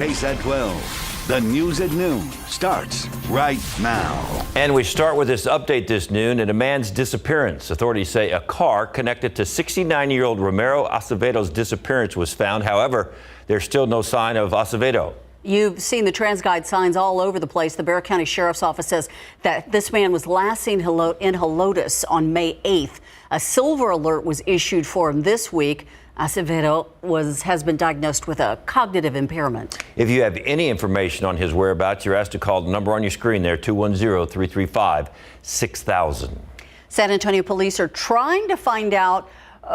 KSAT 12, the news at noon starts right now. And we start with this update this noon and a man's disappearance. Authorities say a car connected to 69-year-old Romero Acevedo's disappearance was found. However, there's still no sign of Acevedo. You've seen the TransGuide signs all over the place. The Bexar County Sheriff's Office says that this man was last seen in Helotes on May 8th. A silver alert was issued for him this week. Acevedo has been diagnosed with a cognitive impairment. If you have any information on his whereabouts, you're asked to call the number on your screen there, 210-335-6000. San Antonio police are trying to find out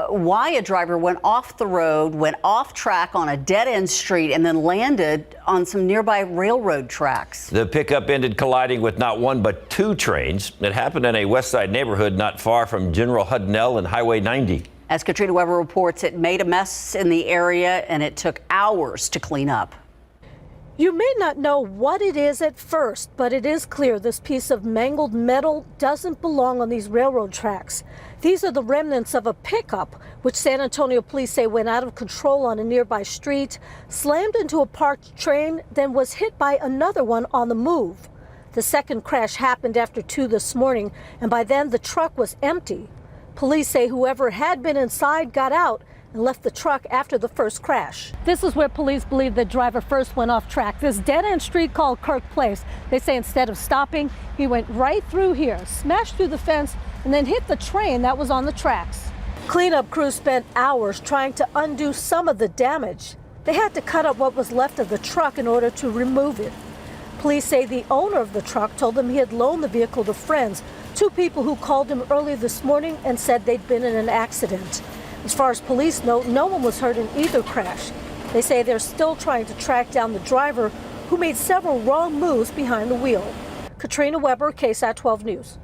why a driver went off the road, went off track on a dead-end street, and then landed on some nearby railroad tracks. The pickup ended colliding with not one but two trains. It happened in a West Side neighborhood not far from General Hudnell and Highway 90. As Katrina Weber reports, it made a mess in the area and it took hours to clean up. You may not know what it is at first, but it is clear this piece of mangled metal doesn't belong on these railroad tracks. These are the remnants of a pickup, which San Antonio police say went out of control on a nearby street, slammed into a parked train, then was hit by another one on the move. The second crash happened after 2 this morning, and by then the truck was empty. Police say whoever had been inside got out and left the truck after the first crash. This is where police believe the driver first went off track. This dead-end street called Kirk Place. They say instead of stopping, he went right through here, smashed through the fence, and then hit the train that was on the tracks. Cleanup crews spent hours trying to undo some of the damage. They had to cut up what was left of the truck in order to remove it. Police say the owner of the truck told them he had loaned the vehicle to friends, two people who called him early this morning and said they'd been in an accident. As far as police know, no one was hurt in either crash. They say they're still trying to track down the driver who made several wrong moves behind the wheel. Katrina Weber, KSAT 12 News.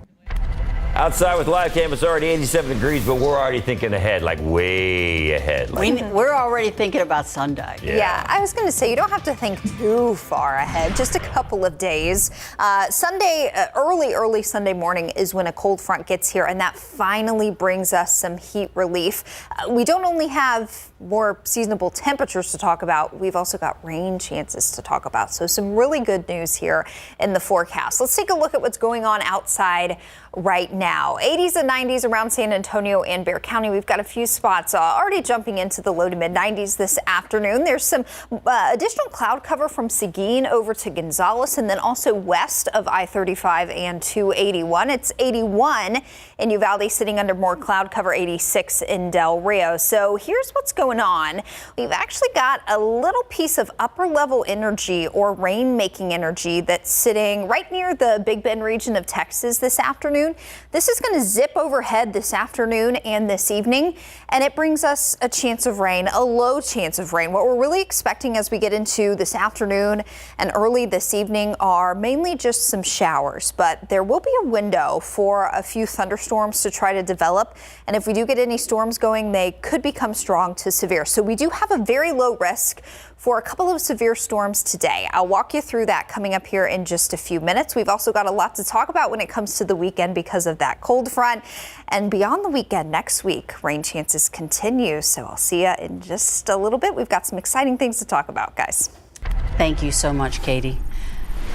Outside with live cam, it's already 87 degrees, but we're already thinking ahead, like way ahead. We're already thinking about Sunday. Yeah, I was going to say, you don't have to think too far ahead, just a couple of days. Sunday, early Sunday morning is when a cold front gets here, and that finally brings us some heat relief. We don't only have more seasonable temperatures to talk about, we've also got rain chances to talk about. So some really good news here in the forecast. Let's take a look at what's going on outside right now. 80s and 90s around San Antonio and Bexar County. We've got a few spots already jumping into the low to mid 90s this afternoon. There's some additional cloud cover from Seguin over to Gonzales and then also west of I-35 and 281. It's 81 in Uvalde, sitting under more cloud cover, 86 in Del Rio. So here's what's going on. We've actually got a little piece of upper level energy or rain making energy that's sitting right near the Big Bend region of Texas this afternoon. This is going to zip overhead this afternoon and this evening, and it brings us a chance of rain, a low chance of rain. What we're really expecting as we get into this afternoon and early this evening are mainly just some showers, but there will be a window for a few thunderstorms to try to develop, and if we do get any storms going, they could become strong to severe. So we do have a very low risk for a couple of severe storms today. I'll walk you through that coming up here in just a few minutes. We've also got a lot to talk about when it comes to the weekend because of that cold front. And beyond the weekend, next week, rain chances continue. So I'll see you in just a little bit. We've got some exciting things to talk about, guys. Thank you so much, Katie.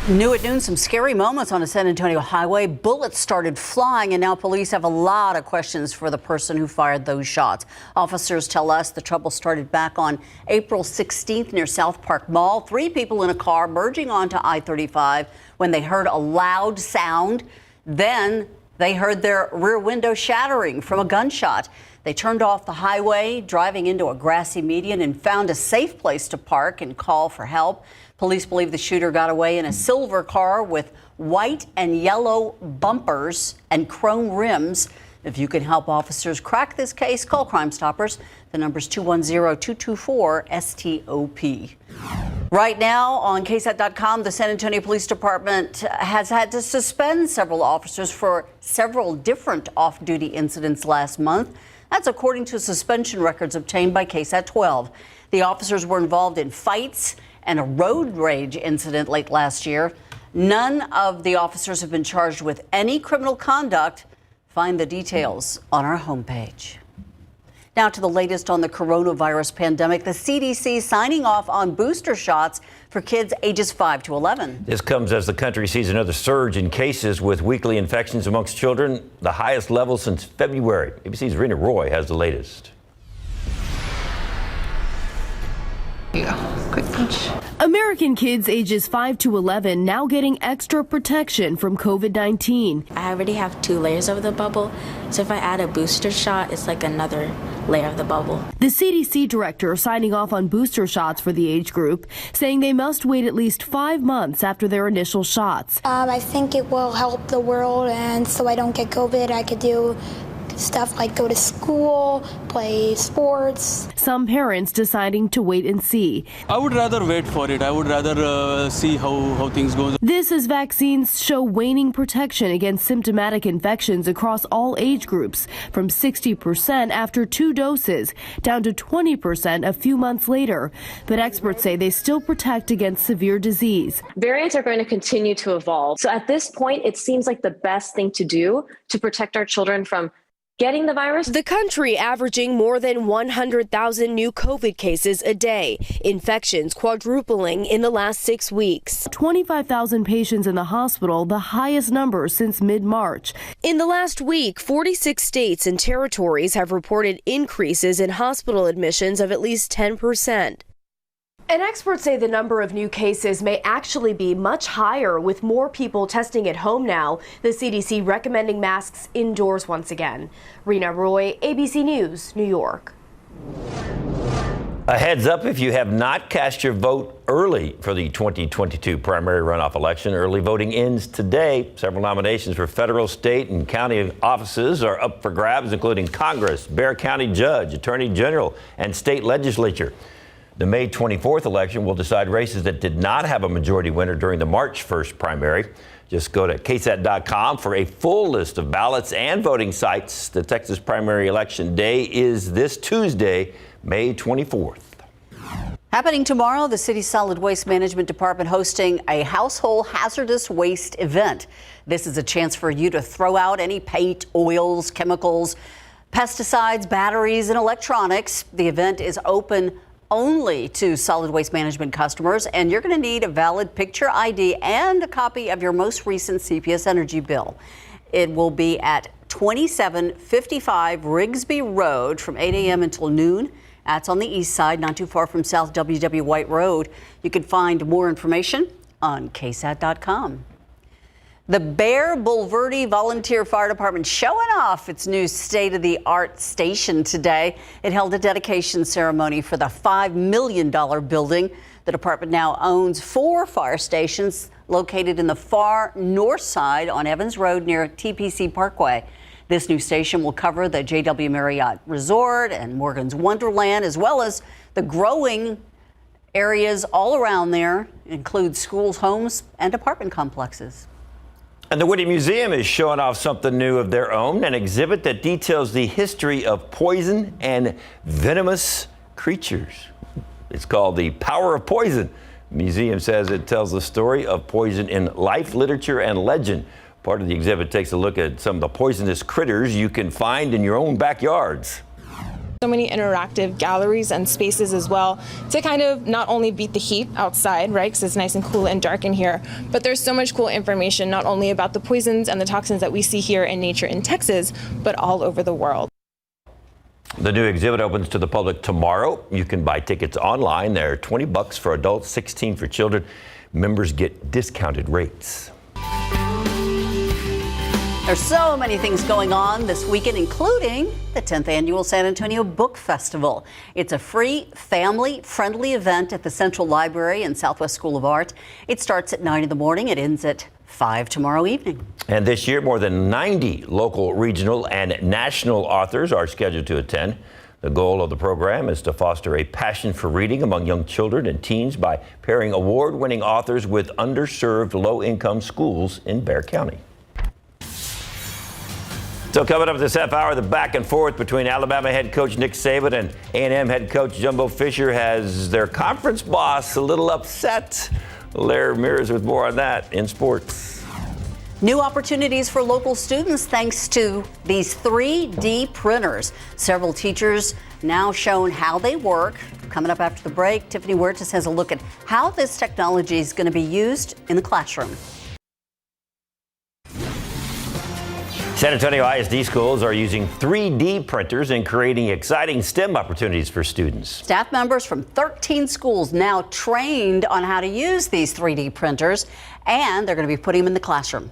New at noon, some scary moments on a San Antonio highway. Bullets started flying, and now police have a lot of questions for the person who fired those shots. Officers tell us the trouble started back on April 16th near South Park Mall. 3 people in a car merging onto I-35 when they heard a loud sound. Then they heard their rear window shattering from a gunshot. They turned off the highway, driving into a grassy median, and found a safe place to park and call for help. Police believe the shooter got away in a silver car with white and yellow bumpers and chrome rims. If you can help officers crack this case, call Crime Stoppers. The number's 210-224-STOP. Right now on KSAT.com, the San Antonio Police Department has had to suspend several officers for several different off-duty incidents last month. That's according to suspension records obtained by KSAT 12. The officers were involved in fights and a road rage incident late last year. None of the officers have been charged with any criminal conduct. Find the details on our homepage. Now to the latest on the coronavirus pandemic. The CDC signing off on booster shots for kids ages 5 to 11. This comes as the country sees another surge in cases with weekly infections amongst children, the highest level since February. ABC's Rena Roy has the latest. Here you go. Quick punch. American kids ages 5 to 11 now getting extra protection from COVID-19. I already have 2 layers of the bubble, so if I add a booster shot, it's like another layer of the bubble. The CDC director signing off on booster shots for the age group, saying they must wait at least 5 months after their initial shots. I think it will help the world, and so I don't get COVID, I could do stuff like go to school, play sports. Some parents deciding to wait and see. I would rather wait for it. I would rather see how things go. This as vaccines show waning protection against symptomatic infections across all age groups, from 60% after 2 doses down to 20% a few months later. But experts say they still protect against severe disease. Variants are going to continue to evolve. So at this point, it seems like the best thing to do to protect our children from getting the virus. The country averaging more than 100,000 new COVID cases a day, infections quadrupling in the last 6 weeks. 25,000 patients in the hospital, the highest number since mid-March. In the last week, 46 states and territories have reported increases in hospital admissions of at least 10%. And experts say the number of new cases may actually be much higher with more people testing at home now. The CDC recommending masks indoors once again. Rena Roy, ABC News, New York. A heads up if you have not cast your vote early for the 2022 primary runoff election. Early voting ends today. Several nominations for federal, state, and county offices are up for grabs, including Congress, Bexar County Judge, Attorney General, and state legislature. The May 24th election will decide races that did not have a majority winner during the March 1st primary. Just go to KSAT.com for a full list of ballots and voting sites. The Texas primary election day is this Tuesday, May 24th. Happening tomorrow, the city's Solid Waste Management Department hosting a household hazardous waste event. This is a chance for you to throw out any paint, oils, chemicals, pesticides, batteries, and electronics. The event is open only to solid waste management customers, and you're going to need a valid picture ID and a copy of your most recent CPS energy bill. It will be at 2755 Rigsby Road from 8 a.m. until noon. That's on the east side, not too far from South W.W. White Road. You can find more information on KSAT.com. The Bear Bulverde Volunteer Fire Department showing off its new state-of-the-art station today. It held a dedication ceremony for the $5 million building. The department now owns 4 fire stations located in the far north side on Evans Road near TPC Parkway. This new station will cover the JW Marriott Resort and Morgan's Wonderland, as well as the growing areas all around there. It includes schools, homes, and apartment complexes. And the Whitney Museum is showing off something new of their own, an exhibit that details the history of poison and venomous creatures. It's called The Power of Poison. The museum says it tells the story of poison in life, literature, and legend. Part of the exhibit takes a look at some of the poisonous critters you can find in your own backyards. So many interactive galleries and spaces as well to kind of not only beat the heat outside, right, because it's nice and cool and dark in here, but there's so much cool information not only about the poisons and the toxins that we see here in nature in Texas, but all over the world. The new exhibit opens to the public tomorrow. You can buy tickets online. They're $20 for adults, $16 for children. Members get discounted rates. There's so many things going on this weekend, including the 10th annual San Antonio Book Festival. It's a free, family-friendly event at the Central Library and Southwest School of Art. It starts at 9 in the morning. It ends at 5 tomorrow evening. And this year, more than 90 local, regional, and national authors are scheduled to attend. The goal of the program is to foster a passion for reading among young children and teens by pairing award-winning authors with underserved, low-income schools in Bexar County. So coming up this half hour, the back and forth between Alabama head coach Nick Saban and A&M head coach Jumbo Fisher has their conference boss a little upset. Larry Ramirez with more on that in sports. New opportunities for local students thanks to these 3D printers. Several teachers now shown how they work. Coming up after the break, Tiffany Huertas has a look at how this technology is going to be used in the classroom. San Antonio ISD schools are using 3D printers and creating exciting STEM opportunities for students. Staff members from 13 schools now trained on how to use these 3D printers, and they're going to be putting them in the classroom.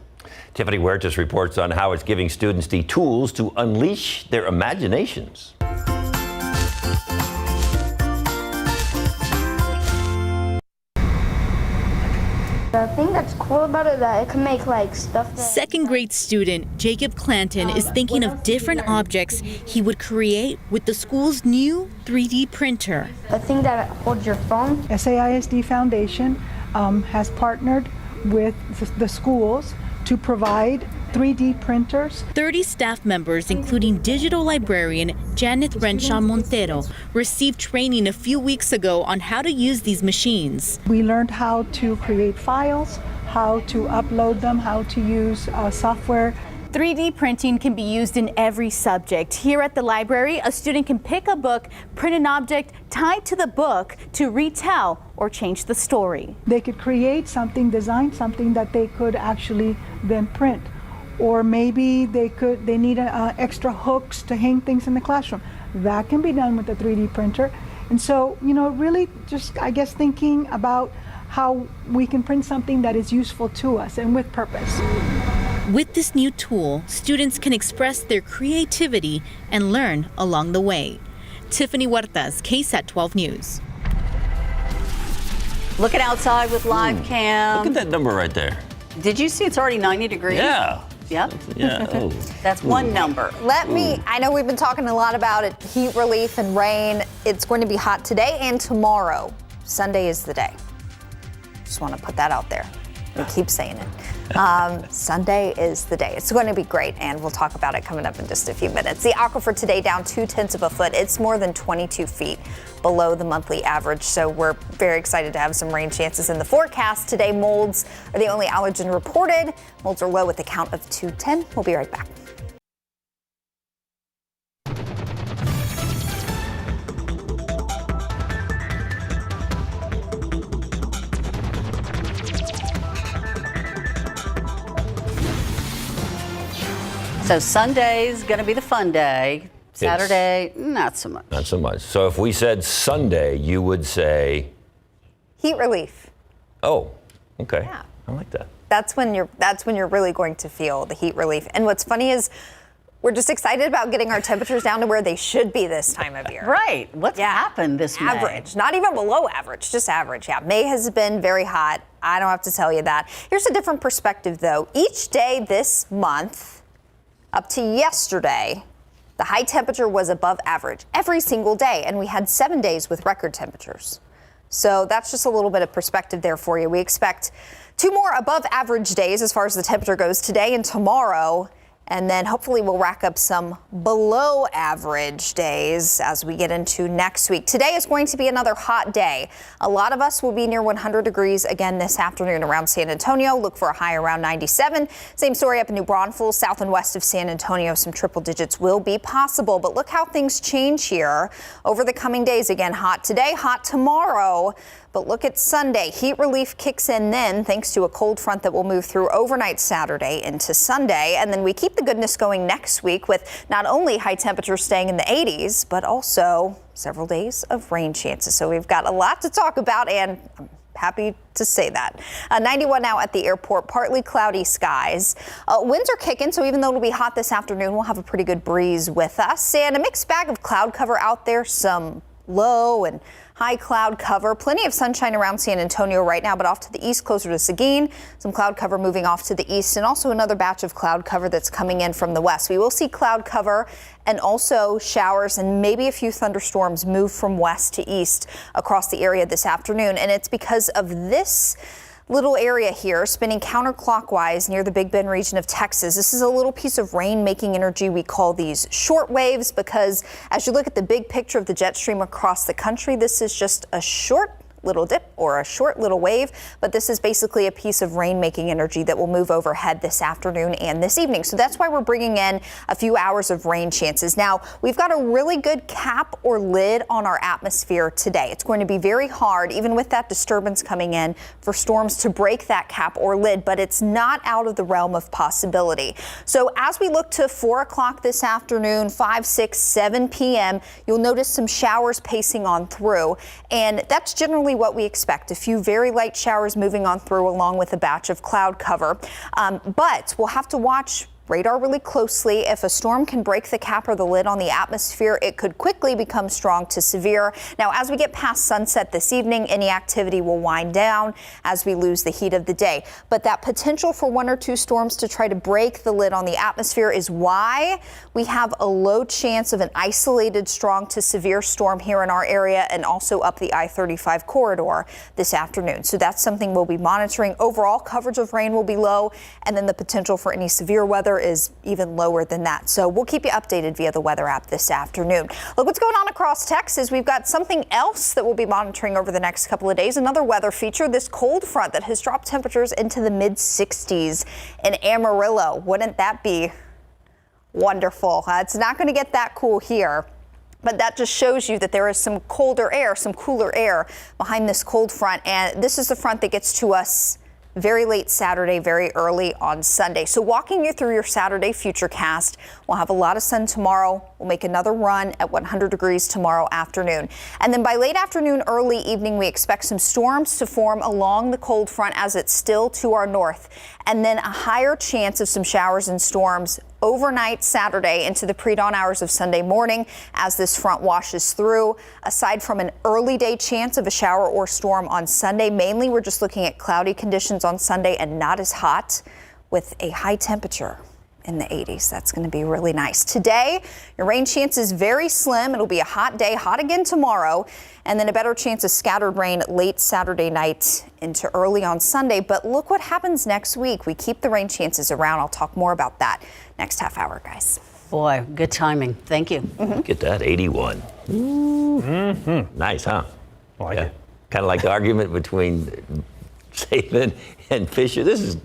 Tiffany Huertas reports on how it's giving students the tools to unleash their imaginations. The thing that's cool about it is that it can make like stuff that... Second grade student Jacob Clanton is thinking of different objects he would create with the school's new 3D printer. A thing that holds your phone. SAISD Foundation has partnered with the schools to provide 3D printers. 30 staff members, including digital librarian Janet Renshaw Montero, received training a few weeks ago on how to use these machines. We learned how to create files, how to upload them, how to use software. 3D printing can be used in every subject. Here at the library, a student can pick a book, print an object tied to the book to retell or change the story. They could create something, design something that they could actually then print. Or maybe they need extra hooks to hang things in the classroom. That can be done with a 3D printer. And so, really just, I guess, thinking about how we can print something that is useful to us and with purpose. With this new tool, students can express their creativity and learn along the way. Tiffany Huertas, KSAT 12 News. Looking outside with live cam. Look at that number right there. Did you see it's already 90 degrees? Yeah. Yep. Yeah. Oh. That's one number. I know we've been talking a lot about it, heat relief and rain. It's going to be hot today and tomorrow. Sunday is the day. Just want to put that out there. We keep saying it. Sunday is the day. It's going to be great, and we'll talk about it coming up in just a few minutes. The Aquifer today down 0.2 of a foot. It's more than 22 feet below the monthly average, so we're very excited to have some rain chances in the forecast. Today, molds are the only allergen reported. Molds are low with a count of 210. We'll be right back. So Sunday's going to be the fun day. Saturday, not so much. Not so much. So if we said Sunday, you would say? Heat relief. Oh, okay. Yeah. I like that. That's when you're really going to feel the heat relief. And what's funny is we're just excited about getting our temperatures down to where they should be this time of year. Right. What's happened this May? Average. Not even below average, just average. Yeah, May has been very hot. I don't have to tell you that. Here's a different perspective, though. Each day this month, up to yesterday, the high temperature was above average every single day, and we had 7 days with record temperatures. So that's just a little bit of perspective there for you. We expect 2 more above average days as far as the temperature goes today and tomorrow. And then hopefully we'll rack up some below average days as we get into next week. Today is going to be another hot day. A lot of us will be near 100 degrees again this afternoon around San Antonio. Look for a high around 97. Same story up in New Braunfels, south and west of San Antonio. Some triple digits will be possible. But look how things change here over the coming days. Again, hot today, hot tomorrow. But look at Sunday. Heat relief kicks in then thanks to a cold front that will move through overnight Saturday into Sunday. And then we keep the goodness going next week with not only high temperatures staying in the 80s, but also several days of rain chances. So we've got a lot to talk about, and I'm happy to say that. 91 now at the airport, partly cloudy skies. Winds are kicking, so even though it'll be hot this afternoon, we'll have a pretty good breeze with us. And a mixed bag of cloud cover out there, some low and high cloud cover. Plenty of sunshine around San Antonio right now, but off to the east closer to Seguin. Some cloud cover moving off to the east, and also another batch of cloud cover that's coming in from the west. We will see cloud cover and also showers and maybe a few thunderstorms move from west to east across the area this afternoon. And it's because of this little area here spinning counterclockwise near the Big Bend region of Texas. This is a little piece of rain-making energy. We call these short waves because as you look at the big picture of the jet stream across the country, this is just a short little dip or a short little wave, but this is basically a piece of rain-making energy that will move overhead this afternoon and this evening. So that's why we're bringing in a few hours of rain chances. Now, we've got a really good cap or lid on our atmosphere today. It's going to be very hard, even with that disturbance coming in, for storms to break that cap or lid, but it's not out of the realm of possibility. So as we look to 4 o'clock this afternoon, 5, 6, 7 p.m., you'll notice some showers pacing on through, and that's generally what we expect. A few very light showers moving on through along with a batch of cloud cover. But we'll have to watch radar really closely. If a storm can break the cap or the lid on the atmosphere, it could quickly become strong to severe. Now, as we get past sunset this evening, any activity will wind down as we lose the heat of the day. But that potential for 1 or 2 storms to try to break the lid on the atmosphere is why we have a low chance of an isolated strong to severe storm here in our area and also up the I-35 corridor this afternoon. So that's something we'll be monitoring. Overall coverage of rain will be low, and then the potential for any severe weather is even lower than that. So we'll keep you updated via the weather app this afternoon. Look what's going on across Texas. We've got something else that we'll be monitoring over the next couple of days. Another weather feature, this cold front that has dropped temperatures into the mid 60s in Amarillo. Wouldn't that be wonderful? It's not going to get that cool here, but that just shows you that there is some colder air, some cooler air behind this cold front. And this is the front that gets to us very late Saturday, very early on Sunday. So walking you through your Saturday futurecast, we'll have a lot of sun tomorrow. We'll make another run at 100 degrees tomorrow afternoon. And then by late afternoon, early evening, we expect some storms to form along the cold front as it's still to our north. And then a higher chance of some showers and storms overnight Saturday into the pre-dawn hours of Sunday morning as this front washes through. Aside from an early day chance of a shower or storm on Sunday, mainly we're just looking at cloudy conditions on Sunday and not as hot, with a high temperature in the 80s. That's going to be really nice. Today, your rain chance is very slim. It'll be a hot day, hot again tomorrow, and then a better chance of scattered rain late Saturday night into early on Sunday. But look what happens next week. We keep the rain chances around. I'll talk more about that next half hour, guys. Boy, good timing. Thank you. Get that, 81. Nice, huh? Like it. Kind of like the argument between Saban and Fisher. This is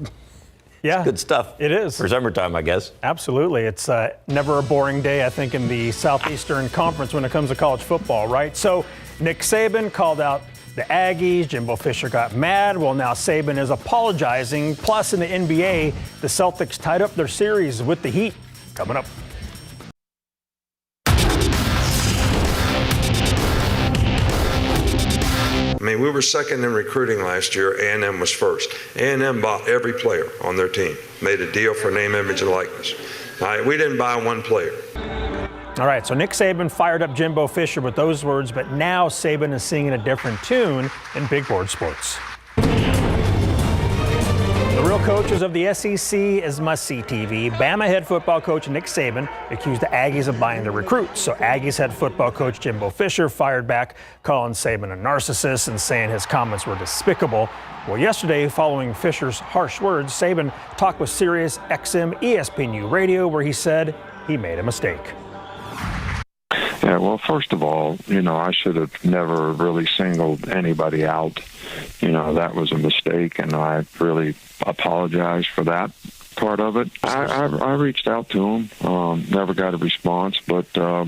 good stuff. It is. For summertime, I guess. Absolutely. It's never a boring day, I think, in the Southeastern Conference when it comes to college football, right? So Nick Saban called out the Aggies. Jimbo Fisher got mad. Well, now Saban is apologizing. Plus, in the NBA, the Celtics tied up their series with the Heat. Coming up. I mean, we were second in recruiting last year. A&M was first. A&M bought every player on their team, made a deal for name, image, and likeness. All right, we didn't buy one player. All right, so Nick Saban fired up Jimbo Fisher with those words, but now Saban is singing a different tune in big board sports. The real coaches of the SEC is must-see TV. Bama head football coach Nick Saban accused the Aggies of buying the recruits. So Aggies head football coach Jimbo Fisher fired back, calling Saban a narcissist and saying his comments were despicable. Well, yesterday, following Fisher's harsh words, Saban talked with Sirius XM ESPNU Radio, where he said he made a mistake. Yeah, well, first of all, I should have never really singled anybody out. That was a mistake, and I really apologize for that part of it. I reached out to him, never got a response, but I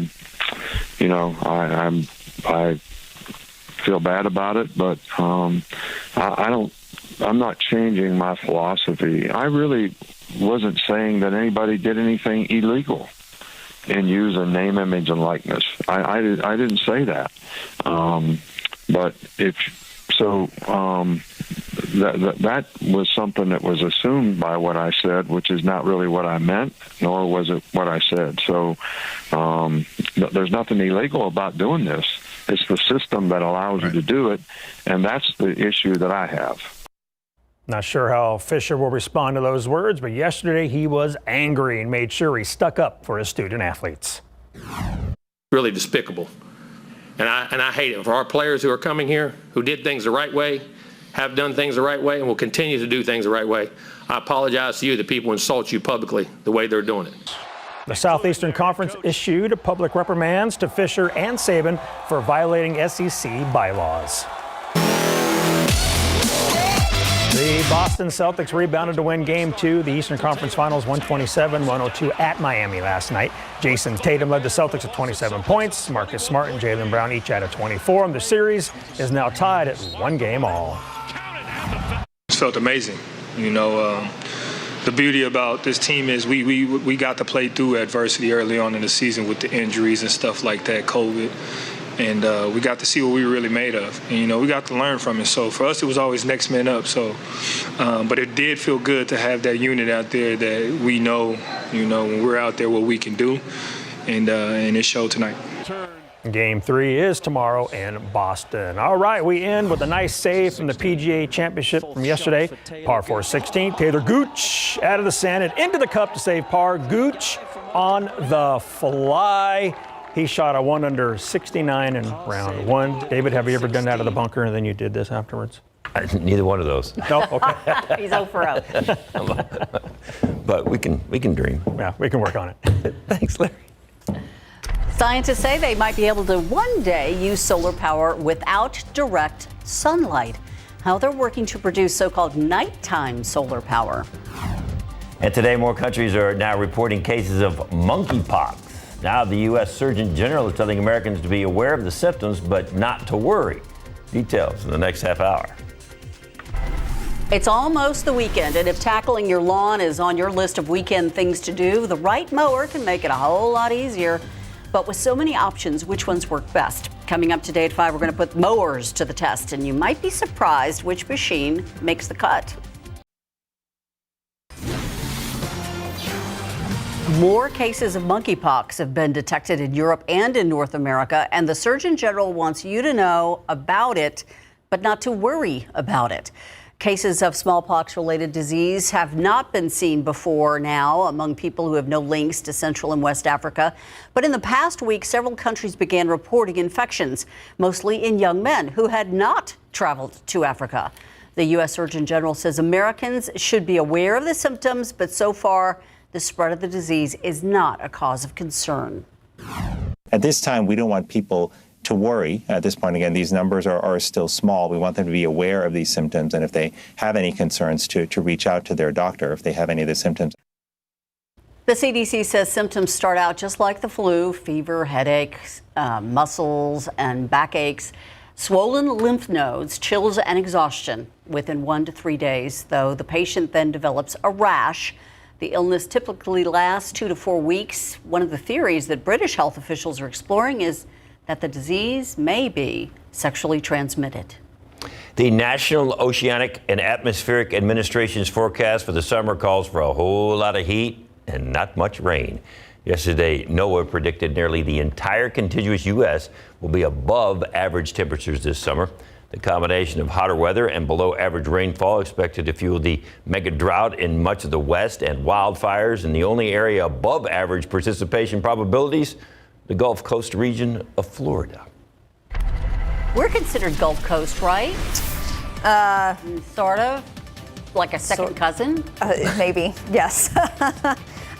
feel bad about it, but I'm not changing my philosophy. I really wasn't saying that anybody did anything illegal and use a name, image, and likeness. I didn't say that. But that was something that was assumed by what I said, which is not really what I meant, nor was it what I said. So there's nothing illegal about doing this. It's the system that allows you to do it, and that's the issue that I have. Not sure how Fisher will respond to those words, but yesterday he was angry and made sure he stuck up for his student athletes. Really despicable. And I hate it for our players who are coming here, who did things the right way, have done things the right way, and will continue to do things the right way. I apologize to you that people insult you publicly the way they're doing it. The Southeastern Conference issued public reprimands to Fisher and Saban for violating SEC bylaws. Boston Celtics rebounded to win Game 2, the Eastern Conference Finals, 127-102 at Miami last night. Jason Tatum led the Celtics at 27 points. Marcus Smart and Jaylen Brown each added 24, and the series is now tied at 1 game all. It felt amazing. The beauty about this team is we got to play through adversity early on in the season with the injuries and stuff like that, COVID. And we got to see what we were really made of. And, we got to learn from it. So for us, it was always next man up. So, but it did feel good to have that unit out there that we know, when we're out there, what we can do. And it showed tonight. Game 3 is tomorrow in Boston. All right, we end with a nice save from the PGA Championship from yesterday. Par 4 16. Taylor Gooch out of the sand and into the cup to save par. Gooch on the fly. He shot a 1 under 69 in round 1. David, have you ever done that out of the bunker and then you did this afterwards? Neither one of those. No? Okay. He's 0 for 0. But we can dream. Yeah, we can work on it. Thanks, Larry. Scientists say they might be able to one day use solar power without direct sunlight. How they're working to produce so-called nighttime solar power. And today, more countries are now reporting cases of monkeypox. Now, the U.S. Surgeon General is telling Americans to be aware of the symptoms, but not to worry. Details in the next half hour. It's almost the weekend, and if tackling your lawn is on your list of weekend things to do, the right mower can make it a whole lot easier. But with so many options, which ones work best? Coming up today at 5, we're going to put mowers to the test, and you might be surprised which machine makes the cut. More cases of monkeypox have been detected in Europe and in North America, and the Surgeon General wants you to know about it, but not to worry about it. Cases of smallpox-related disease have not been seen before now among people who have no links to Central and West Africa. But in the past week, several countries began reporting infections, mostly in young men who had not traveled to Africa. The U.S. Surgeon General says Americans should be aware of the symptoms, but so far, the spread of the disease is not a cause of concern. At this time, we don't want people to worry. At this point, again, these numbers are still small. We want them to be aware of these symptoms, and if they have any concerns, to reach out to their doctor if they have any of the symptoms. The CDC says symptoms start out just like the flu: fever, headaches, muscles and backaches, swollen lymph nodes, chills and exhaustion within 1 to 3 days, though the patient then develops a rash. The illness typically lasts 2 to 4 weeks. One of the theories that British health officials are exploring is that the disease may be sexually transmitted. The National Oceanic and Atmospheric Administration's forecast for the summer calls for a whole lot of heat and not much rain. Yesterday, NOAA predicted nearly the entire contiguous U.S. will be above average temperatures this summer. The combination of hotter weather and below average rainfall expected to fuel the mega drought in much of the West and wildfires in the only area above average precipitation probabilities, the Gulf Coast region of Florida. We're considered Gulf Coast, right? Sort of. Like a second cousin? Maybe, yes.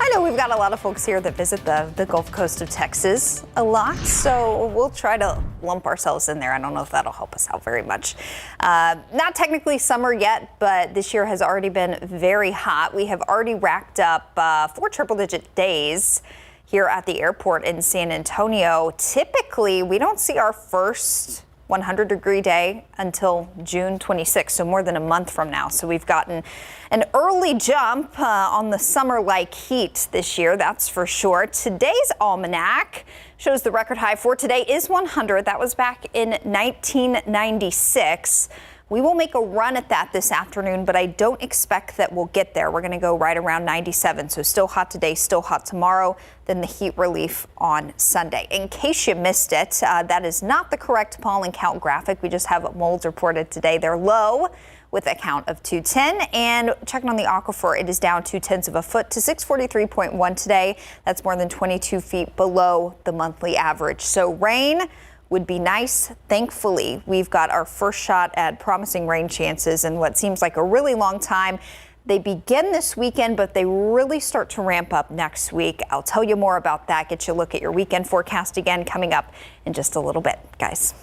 I know we've got a lot of folks here that visit the Gulf Coast of Texas a lot, so we'll try to lump ourselves in there. I don't know if that'll help us out very much. Not technically summer yet, but this year has already been very hot. We have already racked up 4 triple-digit days here at the airport in San Antonio. Typically, we don't see our first 100-degree day until June 26th, so more than a month from now. So we've gotten an early jump on the summer-like heat this year, that's for sure. Today's almanac shows the record high for today is 100. That was back in 1996. We will make a run at that this afternoon, but I don't expect that we'll get there. We're going to go right around 97. So still hot today, still hot tomorrow, then the heat relief on Sunday. In case you missed it, that is not the correct pollen count graphic. We just have molds reported today. They're low with a count of 210. And checking on the aquifer, it is down 0.2 of a foot to 643.1 today. That's more than 22 feet below the monthly average. So rain would be nice. Thankfully, we've got our first shot at promising rain chances in what seems like a really long time. They begin this weekend, but they really start to ramp up next week. I'll tell you more about that. Get you a look at your weekend forecast again coming up in just a little bit, guys.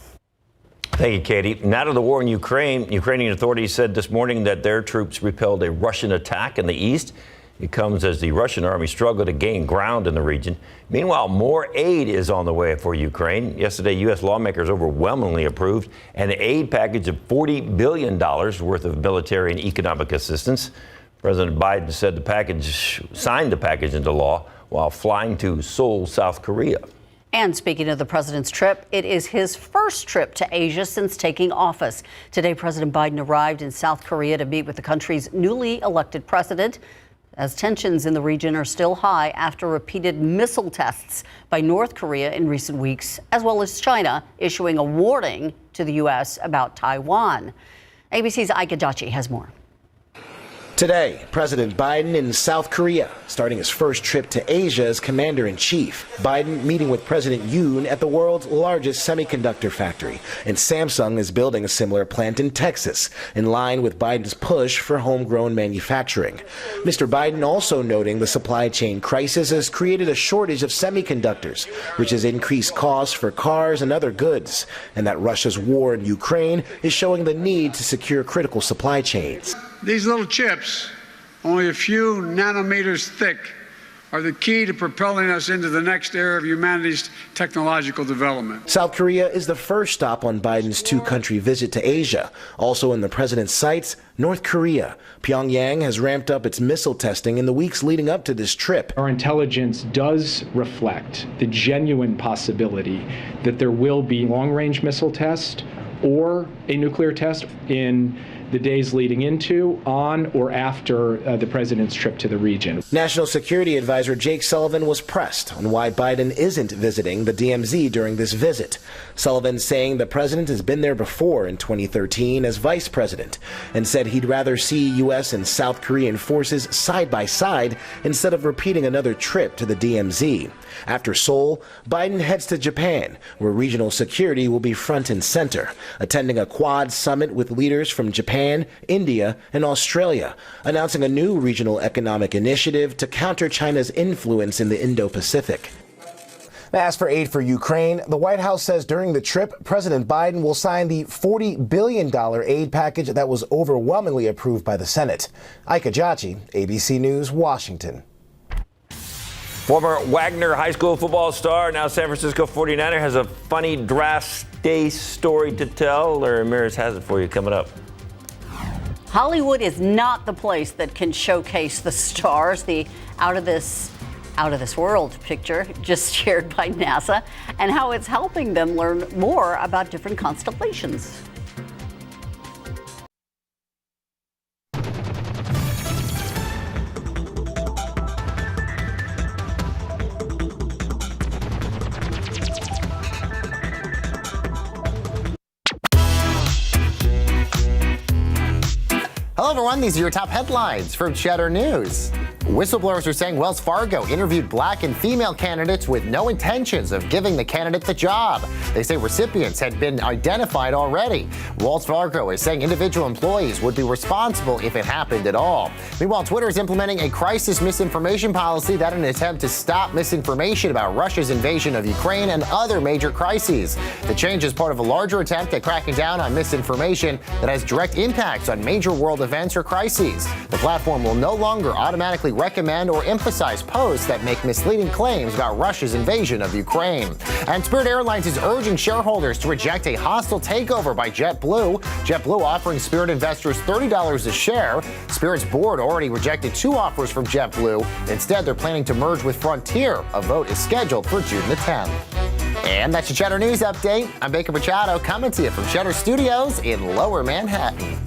Thank you, Katie. Now to the war in Ukraine. Ukrainian authorities said this morning that their troops repelled a Russian attack in the east. It comes as the Russian army struggled to gain ground in the region. Meanwhile, more aid is on the way for Ukraine. Yesterday, U.S. lawmakers overwhelmingly approved an aid package of $40 billion worth of military and economic assistance. President Biden said signed the package into law while flying to Seoul, South Korea. And speaking of the president's trip, it is his first trip to Asia since taking office. Today, President Biden arrived in South Korea to meet with the country's newly elected president, as tensions in the region are still high after repeated missile tests by North Korea in recent weeks, as well as China issuing a warning to the U.S. about Taiwan. ABC's Ike Ajachi has more. Today, President Biden in South Korea, starting his first trip to Asia as commander-in-chief. Biden meeting with President Yoon at the world's largest semiconductor factory. And Samsung is building a similar plant in Texas, in line with Biden's push for homegrown manufacturing. Mr. Biden also noting the supply chain crisis has created a shortage of semiconductors, which has increased costs for cars and other goods, and that Russia's war in Ukraine is showing the need to secure critical supply chains. These little chips, only a few nanometers thick, are the key to propelling us into the next era of humanity's technological development. South Korea is the first stop on Biden's two-country visit to Asia. Also in the president's sights, North Korea. Pyongyang has ramped up its missile testing in the weeks leading up to this trip. Our intelligence does reflect the genuine possibility that there will be long-range missile test or a nuclear test in the days leading into, on, or after the president's trip to the region. National Security Advisor Jake Sullivan was pressed on why Biden isn't visiting the DMZ during this visit. Sullivan saying the president has been there before in 2013 as vice president and said he'd rather see U.S. and South Korean forces side by side instead of repeating another trip to the DMZ. After Seoul, Biden heads to Japan, where regional security will be front and center, attending a Quad summit with leaders from Japan, India, and Australia, announcing a new regional economic initiative to counter China's influence in the Indo-Pacific. As for aid for Ukraine, the White House says during the trip, President Biden will sign the $40 billion aid package that was overwhelmingly approved by the Senate. Ike Ajachi, ABC News, Washington. Former Wagner High School football star, now San Francisco 49er, has a funny draft day story to tell. Larry Ramirez has it for you coming up. Hollywood is not the place that can showcase the stars. The out of this world picture just shared by NASA, and how it's helping them learn more about different constellations. Hello, everyone. These are your top headlines from Cheddar News. Whistleblowers are saying Wells Fargo interviewed black and female candidates with no intentions of giving the candidate the job. They say recipients had been identified already. Wells Fargo is saying individual employees would be responsible if it happened at all. Meanwhile, Twitter is implementing a crisis misinformation policy that in an attempt to stop misinformation about Russia's invasion of Ukraine and other major crises. The change is part of a larger attempt at cracking down on misinformation that has direct impacts on major world events or crises. The platform will no longer automatically recommend or emphasize posts that make misleading claims about Russia's invasion of Ukraine. And Spirit Airlines is urging shareholders to reject a hostile takeover by JetBlue. JetBlue offering Spirit investors $30 a share. Spirit's board already rejected 2 offers from JetBlue. Instead, they're planning to merge with Frontier. A vote is scheduled for June the 10th. And that's your Cheddar News Update. I'm Baker Machado, coming to you from Cheddar Studios in Lower Manhattan.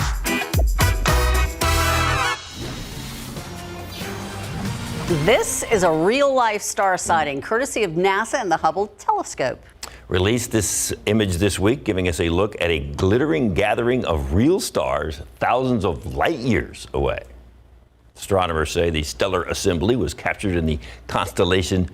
This is a real-life star sighting, courtesy of NASA and the Hubble telescope. Released this image this week, giving us a look at a glittering gathering of real stars thousands of light years away. Astronomers say the stellar assembly was captured in the Constellation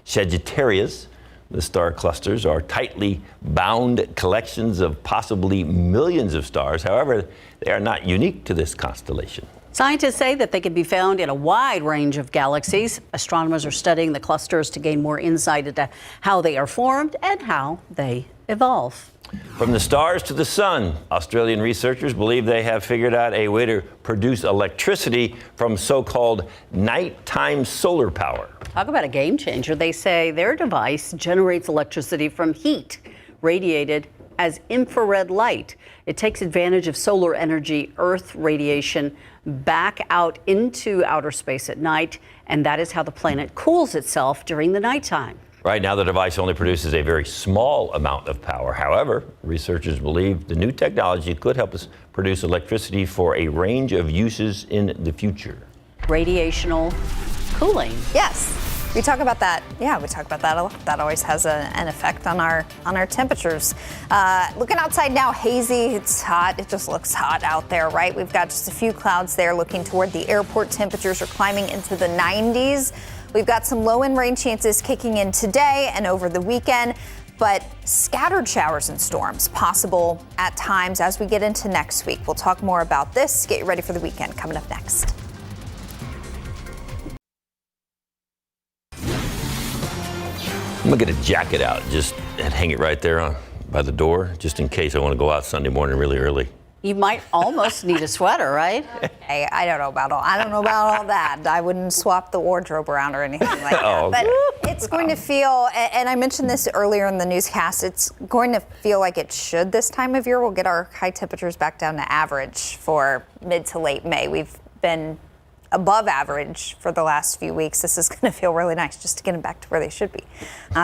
Sagitarrius. The star clusters are tightly bound collections of possibly millions of stars. However, they are not unique to this constellation. Scientists say that they can be found in a wide range of galaxies. Astronomers are studying the clusters to gain more insight into how they are formed and how they evolve. From the stars to the sun, Australian researchers believe they have figured out a way to produce electricity from so-called nighttime solar power. Talk about a game changer. They say their device generates electricity from heat radiated as infrared light. It takes advantage of solar energy, Earth radiation, back out into outer space at night, and that is how the planet cools itself during the nighttime. Right now, the device only produces a very small amount of power. However, researchers believe the new technology could help us produce electricity for a range of uses in the future. Radiational cooling. Yes. We talk about that. Yeah, we talk about that a lot. That always has an effect on our temperatures. Looking outside now, hazy. It's hot. It just looks hot out there, right? We've got just a few clouds there looking toward the airport. Temperatures are climbing into the 90s. We've got some low and rain chances kicking in today and over the weekend, but scattered showers and storms possible at times as we get into next week. We'll talk more about this. Get you ready for the weekend coming up next. I'm gonna get a jacket out and hang it right there by the door, just in case I want to go out Sunday morning really early. You might almost need a sweater, right? Hey, I don't know about all that. I wouldn't swap the wardrobe around or anything like that. Oh, okay. But it's going to feel, and I mentioned this earlier in the newscast, it's going to feel like it should this time of year. We'll get our high temperatures back down to average for mid to late May. We've been above average for the last few weeks. This is going to feel really nice just to get them back to where they should be.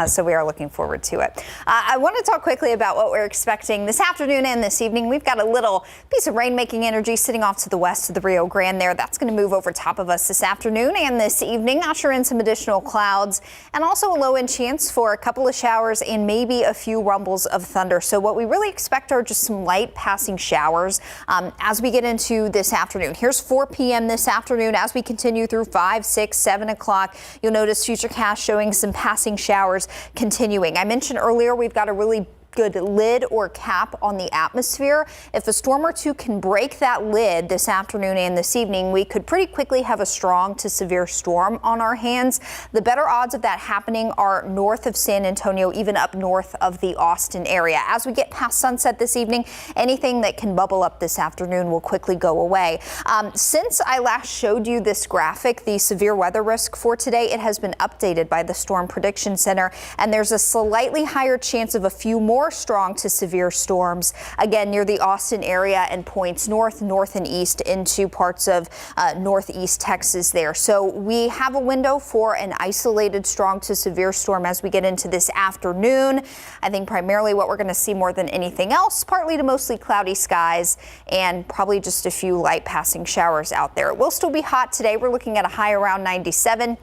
So we are looking forward to it. I want to talk quickly about what we're expecting this afternoon and this evening. We've got a little piece of rain-making energy sitting off to the west of the Rio Grande there. That's going to move over top of us this afternoon and this evening, usher in some additional clouds and also a low-end chance for a couple of showers and maybe a few rumbles of thunder. So what we really expect are just some light passing showers as we get into this afternoon. Here's 4 p.m. this afternoon. As we continue through 5, 6, 7 o'clock, you'll notice Futurecast showing some passing showers continuing. I mentioned earlier we've got a really good lid or cap on the atmosphere. If a storm or two can break that lid this afternoon and this evening, we could pretty quickly have a strong to severe storm on our hands. The better odds of that happening are north of San Antonio, even up north of the Austin area. As we get past sunset this evening, anything that can bubble up this afternoon will quickly go away. Since I last showed you this graphic, the severe weather risk for today, it has been updated by the Storm Prediction Center, and there's a slightly higher chance of a few more strong to severe storms, again, near the Austin area and points north, and east into parts of northeast Texas there. So we have a window for an isolated strong to severe storm as we get into this afternoon. I think primarily what we're going to see more than anything else, partly to mostly cloudy skies and probably just a few light passing showers out there. It will still be hot today. We're looking at a high around 97.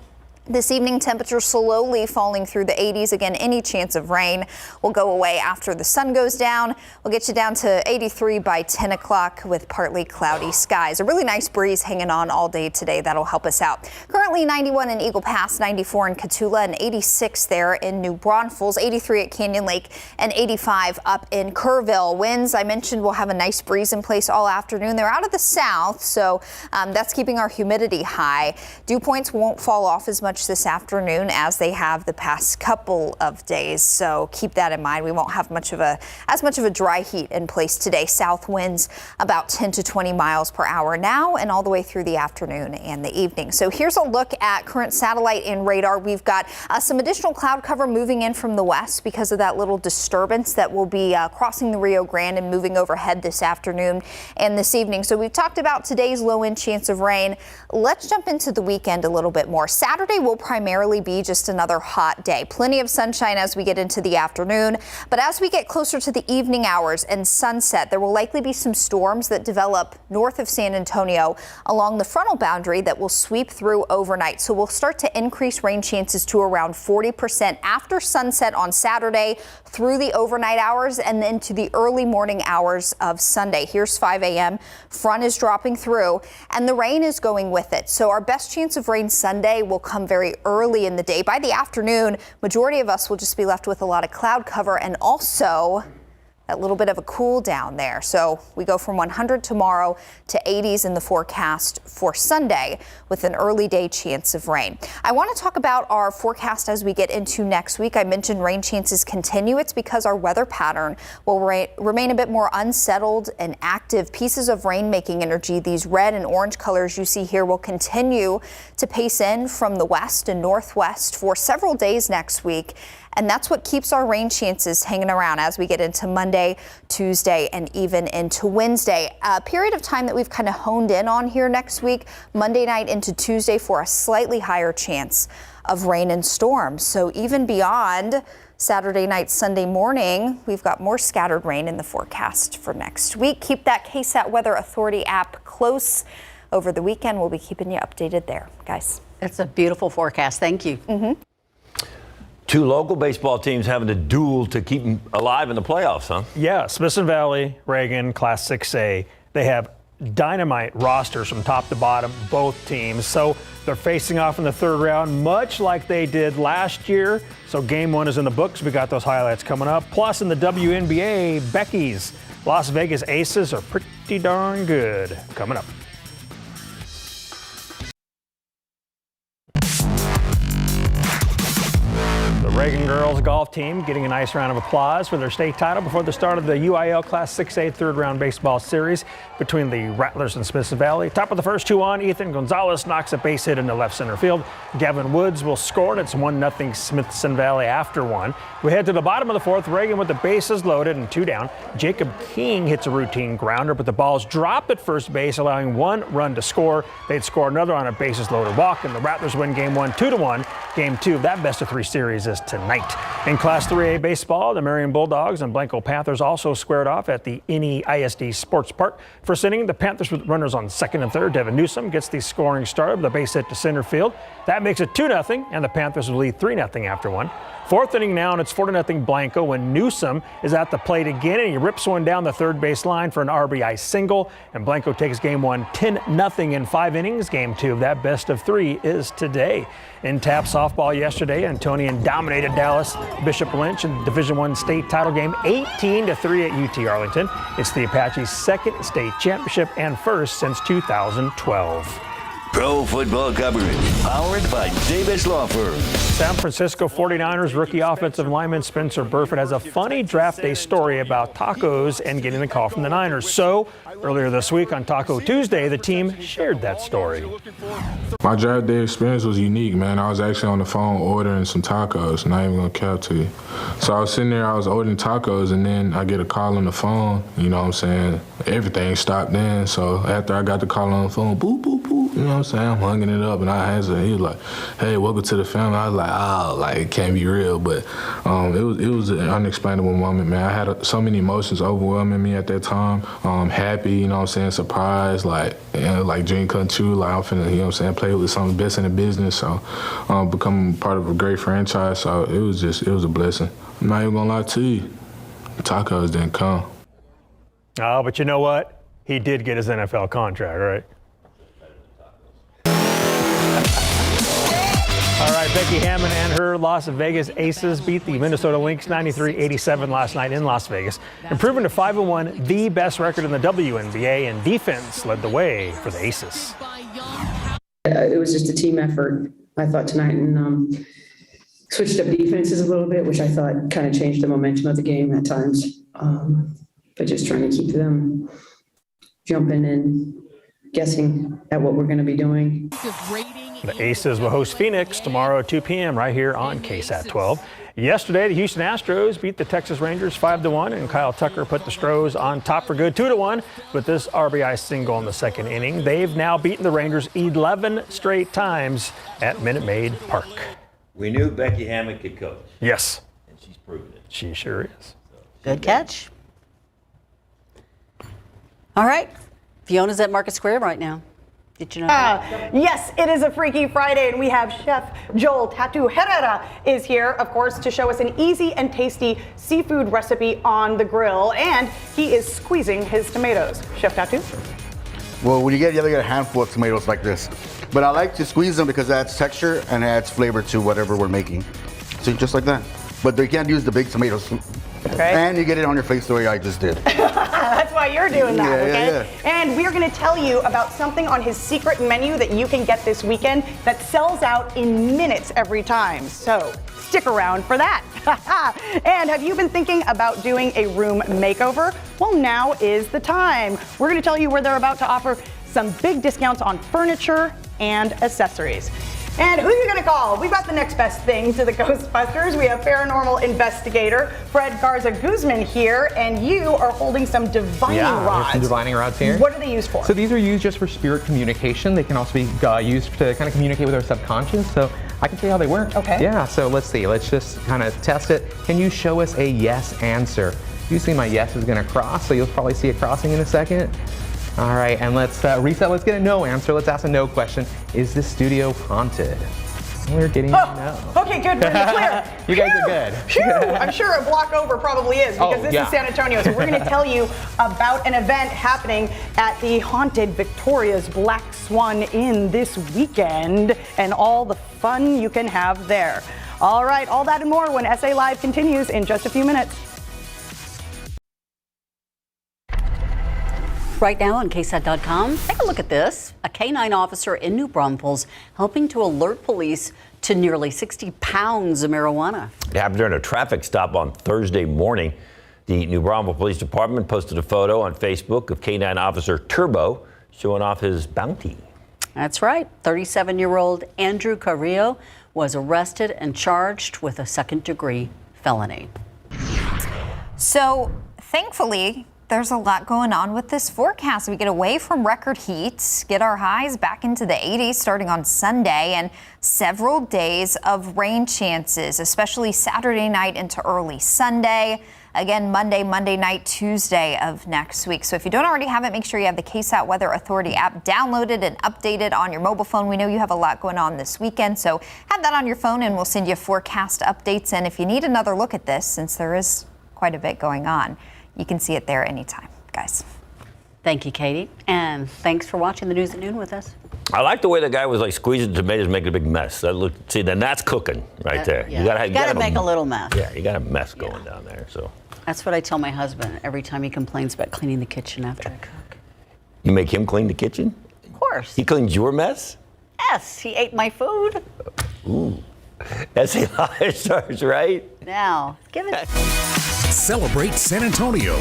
This evening, temperatures slowly falling through the 80s. Again, any chance of rain will go away after the sun goes down. We'll get you down to 83 by 10 o'clock with partly cloudy skies. A really nice breeze hanging on all day today. That'll help us out. Currently 91 in Eagle Pass, 94 in Cotulla, and 86 there in New Braunfels, 83 at Canyon Lake, and 85 up in Kerrville. Winds, I mentioned, will have a nice breeze in place all afternoon. They're out of the south, so that's keeping our humidity high. Dew points won't fall off as much this afternoon as they have the past couple of days, so keep that in mind. We won't have as much of a dry heat in place today. South winds about 10 to 20 miles per hour now and all the way through the afternoon and the evening. So here's a look at current satellite and radar. We've got some additional cloud cover moving in from the west because of that little disturbance that will be crossing the Rio Grande and moving overhead this afternoon and this evening. So we've talked about today's low-end chance of rain. Let's jump into the weekend a little bit more. Saturday will primarily be just another hot day. Plenty of sunshine as we get into the afternoon, but as we get closer to the evening hours and sunset, there will likely be some storms that develop north of San Antonio along the frontal boundary that will sweep through overnight. So we'll start to increase rain chances to around 40% after sunset on Saturday through the overnight hours and then to the early morning hours of Sunday. Here's 5 a.m. Front is dropping through and the rain is going with it. So our best chance of rain Sunday will come very early in the day. By the afternoon, majority of us will just be left with a lot of cloud cover and also that little bit of a cool down there. So we go from 100 tomorrow to 80s in the forecast for Sunday with an early day chance of rain. I want to talk about our forecast as we get into next week. I mentioned rain chances continue. It's because our weather pattern will remain a bit more unsettled and active. Pieces of rain making energy, these red and orange colors you see here, will continue to pace in from the west and northwest for several days next week. And that's what keeps our rain chances hanging around as we get into Monday, Tuesday, and even into Wednesday. A period of time that we've kind of honed in on here next week, Monday night into Tuesday, for a slightly higher chance of rain and storms. So even beyond Saturday night, Sunday morning, we've got more scattered rain in the forecast for next week. Keep that KSAT Weather Authority app close. Over the weekend, we'll be keeping you updated there, guys. It's a beautiful forecast. Thank you. Two local baseball teams having to duel to keep them alive in the playoffs, huh? Yeah, Smithson Valley, Reagan, Class 6A. They have dynamite rosters from top to bottom, both teams. So they're facing off in the third round, much like they did last year. So game one is in the books. We got those highlights coming up. Plus in the WNBA, Becky's Las Vegas Aces are pretty darn good. Coming up. Reagan girls golf team getting a nice round of applause for their state title before the start of the UIL Class 6A third round baseball series between the Rattlers and Smithson Valley. Top of the first two on, Ethan Gonzalez knocks a base hit into left center field. Gavin Woods will score, and it's 1-0 Smithson Valley after one. We head to the bottom of the fourth. Reagan with the bases loaded and two down. Jacob King hits a routine grounder, but the ball's dropped at first base, allowing one run to score. They'd score another on a bases loaded walk, and the Rattlers win game one 2-1. Game two of that best of three series is tonight. In Class 3A baseball, the Marion Bulldogs and Blanco Panthers also squared off at the NE ISD Sports Park. First inning, the Panthers with runners on second and third. Devin Newsom gets the scoring start with a base hit to center field. That makes it 2-0, and the Panthers will lead 3-0 after one. Fourth inning now, and it's 4-0 Blanco when Newsom is at the plate again, and he rips one down the third base line for an RBI single. And Blanco takes game one 10-0 in 5 innings. Game two of that best of three is today. In TAP softball yesterday, Antonian dominated Dallas Bishop Lynch in the Division I state title game 18-3 at UT Arlington. It's the Apache's second state championship and first since 2012. Pro football coverage powered by Davis Law Firm. San Francisco 49ers rookie offensive lineman Spencer Burford has a funny draft day story about tacos and getting the call from the Niners. So earlier this week on Taco Tuesday, the team shared that story. My draft day experience was unique, man. I was actually on the phone ordering some tacos, not even gonna cap to you. So I was sitting there, I was ordering tacos, and then I get a call on the phone, you know what I'm saying? Everything stopped then. So after I got the call on the phone, boop, boop, boop, you know what I'm saying? I'm hanging it up, and I answered. He was like, "Hey, welcome to the family." I was like, "Oh, like it can't be real," but it was an unexplainable moment, man. I had so many emotions overwhelming me at that time. Happy, you know what I'm saying, surprised, like dream come true. Like I'm finna, you know what I'm saying, play with some of the best in the business. So become part of a great franchise. So it was a blessing. I'm not even gonna lie to you, the tacos didn't come. Oh, but you know what? He did get his NFL contract, right? All right, Becky Hammond and her Las Vegas Aces beat the Minnesota Lynx 93-87 last night in Las Vegas, improving to 5-1, the best record in the WNBA, and defense led the way for the Aces. It was just a team effort, I thought, tonight, and switched up defenses a little bit, which I thought kind of changed the momentum of the game at times, but just trying to keep them jumping and guessing at what we're going to be doing. The Aces will host Phoenix tomorrow at 2 p.m. right here on KSAT 12. Yesterday, the Houston Astros beat the Texas Rangers 5-1, and Kyle Tucker put the Stros on top for good 2-1 with this RBI single in the second inning. They've now beaten the Rangers 11 straight times at Minute Maid Park. We knew Becky Hammond could coach. Yes. And she's proven it. She sure is. Good catch. All right. Fiona's at Market Square right now. Did you know that? Yes, it is a Freaky Friday, and we have Chef Joel Tatu Herrera is here, of course, to show us an easy and tasty seafood recipe on the grill, and he is squeezing his tomatoes. Chef Tatu? Well, when you gotta get a handful of tomatoes like this. But I like to squeeze them because it adds texture and adds flavor to whatever we're making. So just like that. But you can't use the big tomatoes. Okay. And you get it on your face the way I just did. That's why you're doing that, Yeah, okay? yeah, yeah. And we're going to tell you about something on his secret menu that you can get this weekend that sells out in minutes every time. So stick around for that. And have you been thinking about doing a room makeover? Well, now is the time. We're going to tell you where they're about to offer some big discounts on furniture and accessories. And who are you going to call? We've got the next best thing to the Ghostbusters. We have paranormal investigator Fred Garza Guzman here, and you are holding some divining rods. Some divining rods here. What are they used for? So these are used just for spirit communication. They can also be used to kind of communicate with our subconscious. So I can show you how they work. Okay. Yeah, so let's see. Let's just kind of test it. Can you show us a yes answer? Usually my yes is going to cross, so you'll probably see it crossing in a second. All right, and let's reset. Let's get a no answer. Let's ask a no question. Is this studio haunted? We're getting a no. Okay, good. We're in the clear. You guys are good. Phew, I'm sure a block over probably is, because this yeah. is San Antonio. So we're going to tell you about an event happening at the haunted Victoria's Black Swan Inn this weekend and all the fun you can have there. All right, all that and more when SA Live continues in just a few minutes. Right now on KSAT.com, take a look at this. A K-9 officer in New Braunfels helping to alert police to nearly 60 pounds of marijuana. It happened during a traffic stop on Thursday morning. The New Braunfels Police Department posted a photo on Facebook of K-9 officer Turbo showing off his bounty. That's right. 37-year-old Andrew Carrillo was arrested and charged with a second-degree felony. So, thankfully, there's a lot going on with this forecast. We get away from record heat, get our highs back into the 80s starting on Sunday, and several days of rain chances, especially Saturday night into early Sunday. Again, Monday night, Tuesday of next week. So if you don't already have it, make sure you have the KSAT Weather Authority app downloaded and updated on your mobile phone. We know you have a lot going on this weekend, so have that on your phone and we'll send you forecast updates. And if you need another look at this, since there is quite a bit going on, you can see it there anytime, guys. Thank you, Katie. And thanks for watching the News at Noon with us. I like the way the guy was like squeezing tomatoes, making a big mess. See, then that's cooking right there. Yeah. You gotta make a little mess. Yeah, you got a mess going down there. So that's what I tell my husband every time he complains about cleaning the kitchen after I cook. You make him clean the kitchen? Of course. He cleans your mess? Yes, he ate my food. Ooh. SA Live starts right now. Give it. Celebrate San Antonio.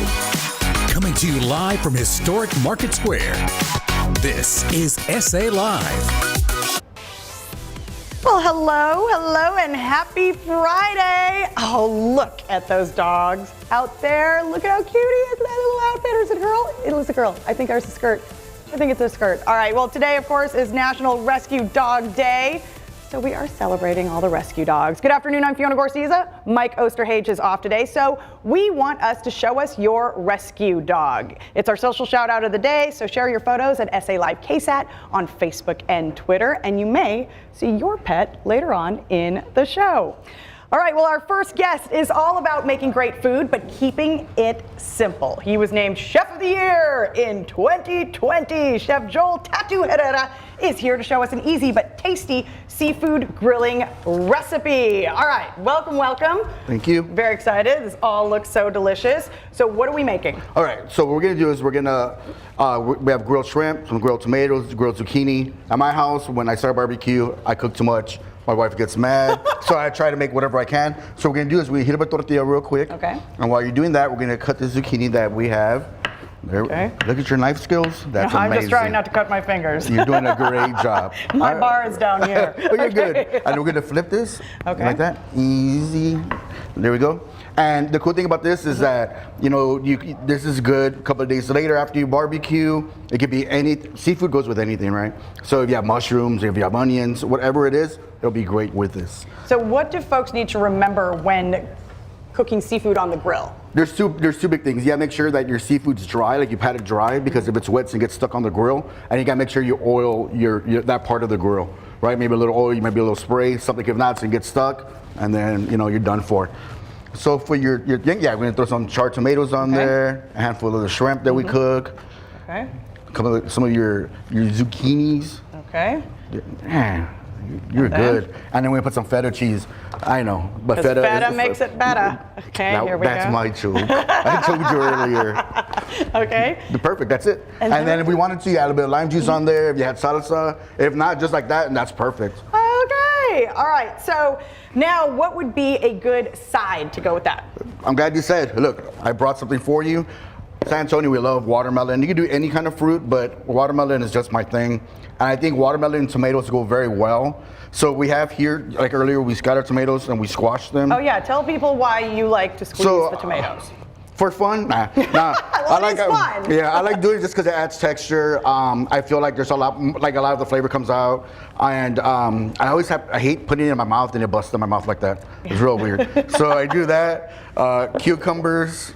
Coming to you live from historic Market Square. This is SA Live. Well, hello, and happy Friday. Oh, look at those dogs out there. Look at how cute he is, that little outfit. Or is it a girl? It was a girl. I think ours is a skirt. I think it's a skirt. All right, well, today, of course, is National Rescue Dog Day. So we are celebrating all the rescue dogs. Good afternoon, I'm Fiona Gorsiza. Mike Osterhage is off today, so we want us to show us your rescue dog. It's our social shout out of the day, so share your photos at SA Live KSAT on Facebook and Twitter, and you may see your pet later on in the show. All right, well, our first guest is all about making great food, but keeping it simple. He was named Chef of the Year in 2020. Chef Joel Tattoo Herrera is here to show us an easy but tasty seafood grilling recipe. All right, welcome. Thank you. Very excited. This all looks so delicious. So what are we making? All right, so what we're gonna do is we have grilled shrimp, some grilled tomatoes, grilled zucchini. At my house, when I start barbecue, I cook too much. My wife gets mad, so I try to make whatever I can. So what we're gonna do is we heat up a tortilla real quick. Okay. And while you're doing that, we're gonna cut the zucchini that we have. There, okay. Look at your knife skills. That's I'm amazing. just trying not to cut my fingers. You're doing a great job. My bar is down here. Well, you're good. And we're gonna flip this like that. Easy. There we go. And the cool thing about this is that, this is good a couple of days later after you barbecue. It could be seafood goes with anything, right? So if you have mushrooms, if you have onions, whatever it is, it'll be great with this. So what do folks need to remember when cooking seafood on the grill? There's two big things. You gotta make sure that your seafood's dry, like you pat it dry, because if it's wet, it gets stuck on the grill. And you gotta make sure you oil that part of the grill, right? Maybe a little oil, maybe a little spray, something if not, so it gets stuck, and then you're done for it. So for your we're gonna throw some charred tomatoes on there, a handful of the shrimp that we cook. Okay. Some of your zucchinis. Okay. you're good. And then we put some feta cheese. I know, but feta makes it better. Okay, here we go. That's my joke. I told you earlier. Okay. Perfect, that's it. And then if we wanted to, you add a little bit of lime juice on there. If you had salsa. If not, just like that, and that's perfect. Okay, all right. So now what would be a good side to go with that? I'm glad you said, look, I brought something for you. San Antonio, we love watermelon. You can do any kind of fruit, but watermelon is just my thing. And I think watermelon and tomatoes go very well. So we have here, like earlier, we scattered tomatoes and we squashed them. Oh yeah, tell people why you like to squeeze the tomatoes. For fun? Nah. Well, I like fun. Yeah, I like doing it just because it adds texture. I feel like there's a lot of the flavor comes out, and I hate putting it in my mouth and it busts in my mouth like that. It's real weird. So I do that. Cucumbers,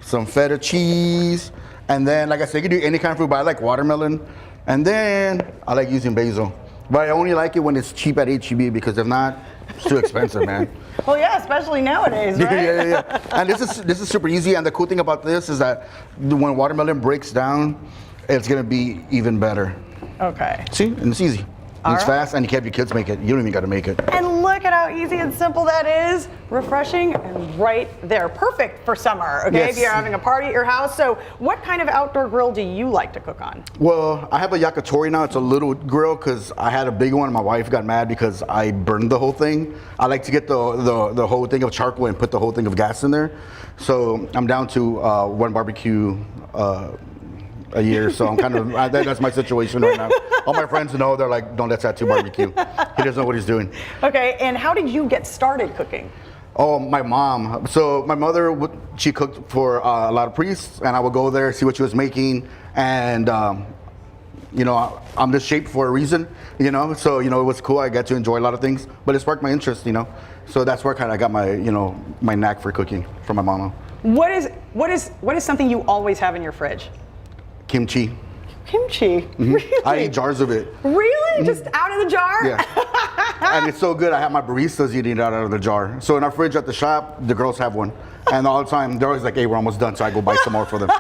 some feta cheese, and then like I said, you can do any kind of fruit, but I like watermelon, and then I like using basil. But I only like it when it's cheap at H-E-B because if not, it's too expensive, man. Well, yeah, especially nowadays, right? Yeah. And this is super easy. And the cool thing about this is that when watermelon breaks down, it's gonna be even better. Okay. See, and it's easy. And it's right. fast, and you can have your kids make it. You don't even got to make it. And look at how easy and simple that is. Refreshing and right there. Perfect for summer, okay? Yes. If you're having a party at your house. So what kind of outdoor grill do you like to cook on? Well, I have a yakitori now. It's a little grill because I had a big one. My wife got mad because I burned the whole thing. I like to get the whole thing of charcoal and put the whole thing of gas in there. So I'm down to one barbecue a year, so I'm kind of that's my situation right now. All my friends know, they're like, "Don't let Tattoo barbecue." He doesn't know what he's doing. Okay, and how did you get started cooking? Oh, my mom. So my mother, she cooked for a lot of priests, and I would go there, see what she was making, and you know, I'm this shaped for a reason, you know. So it was cool. I got to enjoy a lot of things, but it sparked my interest, you know. So that's where kind of I got my my knack for cooking from my mama. What is something you always have in your fridge? Kimchi. Kimchi? Mm-hmm. Really? I eat jars of it. Really? Mm-hmm. Just out of the jar? Yeah. And it's so good, I have my baristas eating it out of the jar. So in our fridge at the shop, the girls have one. And all the time, they're always like, hey, we're almost done, so I go buy some more for them.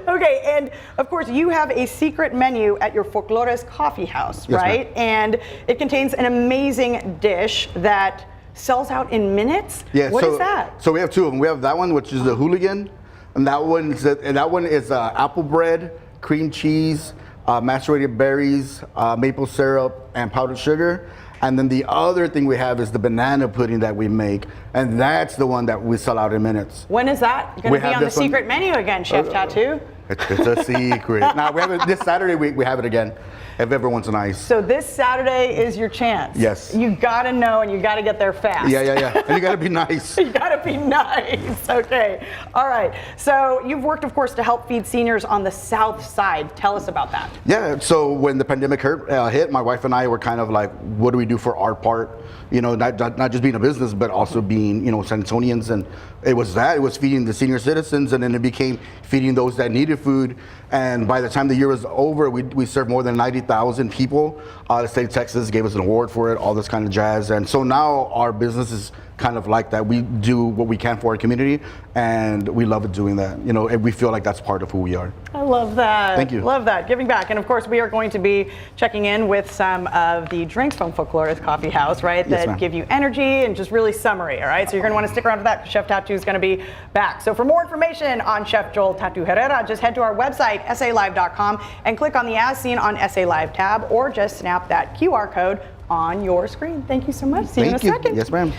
Okay, and of course, you have a secret menu at your Folklores coffee house, Yes, right? ma'am. And it contains an amazing dish that sells out in minutes? Yeah, What is that? So we have two of them. We have that one, which is the hooligan. And that one is apple bread, cream cheese, macerated berries, maple syrup, and powdered sugar. And then the other thing we have is the banana pudding that we make, and that's the one that we sell out in minutes. When is that going to be on the secret menu again, Chef Tattoo? It's a secret. Now we have it this Saturday. We have it again, if everyone's nice. So this Saturday is your chance. Yes. You got to know, and you got to get there fast. Yeah. And you got to be nice. You got to be nice. Okay. All right. So you've worked, of course, to help feed seniors on the South Side. Tell us about that. Yeah. So when the pandemic hit, my wife and I were kind of like, what do we do for our part? Not just being a business, but also being, San Antonians. And it was feeding the senior citizens, and then it became feeding those that needed food. And by the time the year was over, we served more than 90,000 people. The state of Texas gave us an award for it, all this kind of jazz. And so now our business is kind of like that. We do what we can for our community, and we love doing that. And we feel like that's part of who we are. I love that. Thank you. Love that. Giving back. And of course, we are going to be checking in with some of the drinks from Folklores Coffee House, right? Yes, that ma'am. give you energy and just really summery, all right? So you're going to want to stick around for that, because Chef Tattoo is going to be back. So for more information on Chef Joel Tattoo Herrera, just head to our website, salive.com, and click on the As Seen on SA Live tab, or just snap that QR code on your screen. Thank you so much. See you in a second. Yes, ma'am.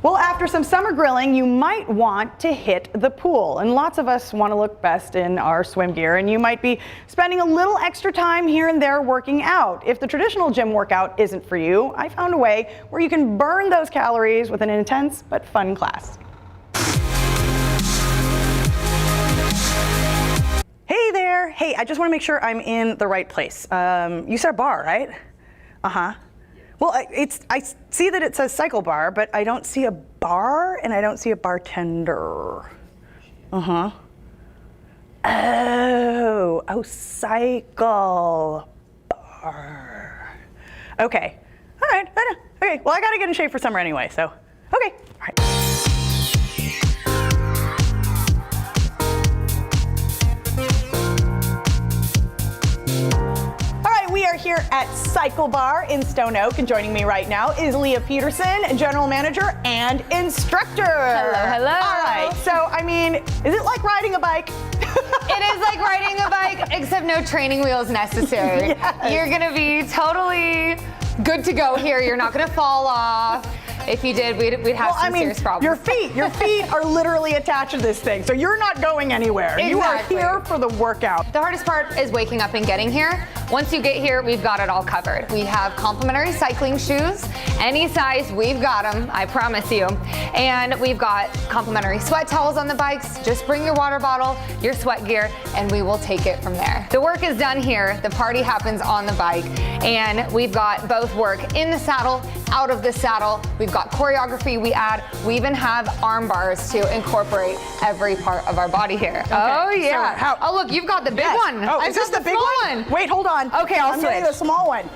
Well, after some summer grilling, you might want to hit the pool. And lots of us want to look best in our swim gear, and you might be spending a little extra time here and there working out. If the traditional gym workout isn't for you, I found a way where you can burn those calories with an intense but fun class. Hey there. Hey, I just want to make sure I'm in the right place. You said a bar, right? Uh-huh. Well, I see that it says cycle bar, but I don't see a bar and I don't see a bartender. Uh-huh. Oh, cycle bar. Okay. All right. Okay. Well, I got to get in shape for summer anyway, so. Okay. All right. are here at Cycle Bar in Stone Oak, and joining me right now is Leah Peterson, General Manager and Instructor. Hello. All right, so I mean, is it like riding a bike? It is like riding a bike, except no training wheels necessary. Yes. You're gonna be totally good to go here. You're not gonna fall off. If you did, we'd have some serious problems. Your feet are literally attached to this thing, so you're not going anywhere. Exactly. You are here for the workout. The hardest part is waking up and getting here. Once you get here, we've got it all covered. We have complimentary cycling shoes, any size, we've got them, I promise you. And we've got complimentary sweat towels on the bikes. Just bring your water bottle, your sweat gear, and we will take it from there. The work is done here, the party happens on the bike, and we've got both work in the saddle, out of the saddle. We've got choreography we add. We even have arm bars to incorporate every part of our body here. Okay. Oh yeah. So oh look, you've got the big one. Oh, I've is this got the big small one? Wait, hold on. Okay, I'll I'm switch. getting the small one.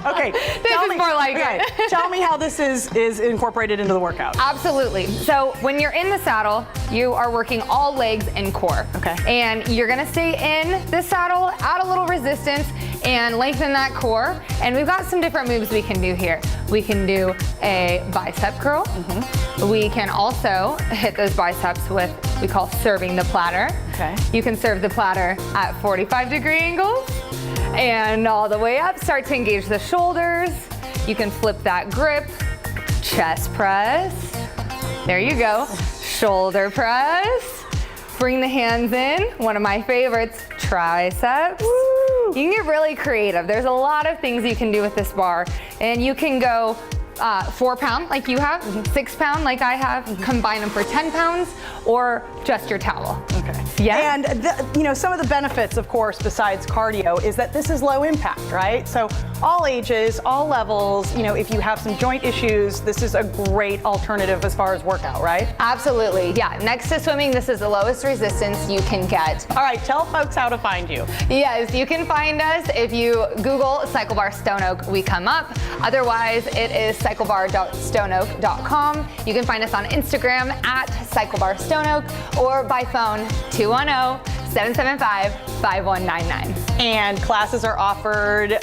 Okay. This is more like it. Tell me how this is incorporated into the workout. Absolutely. So when you're in the saddle, you are working all legs and core. Okay. And you're gonna stay in the saddle, add a little resistance, and lengthen that core. And we've got some different moves we can do here. We can do a bicep curl. We can also hit those biceps with, we call serving the platter. Okay. You can serve the platter at 45-degree angles and all the way up. Start to engage the shoulders. You can flip that grip, chest press. There you go. Shoulder press. Bring the hands in. One of my favorites, triceps. Woo. You can get really creative. There's a lot of things you can do with this bar, and you can go 4 pound like you have, 6 pound like I have, combine them for 10 pounds, or just your towel. Okay. Yeah. And some of the benefits, of course, besides cardio, is that this is low impact, right? So all ages, all levels, if you have some joint issues, this is a great alternative as far as workout, right? Absolutely, yeah. Next to swimming, this is the lowest resistance you can get. All right, tell folks how to find you. Yes, you can find us if you Google Cycle Bar Stone Oak, we come up. Otherwise, it is cyclebar.stoneoak.com. You can find us on Instagram at cyclebarstoneoak or by phone 210-775-5199. And classes are offered,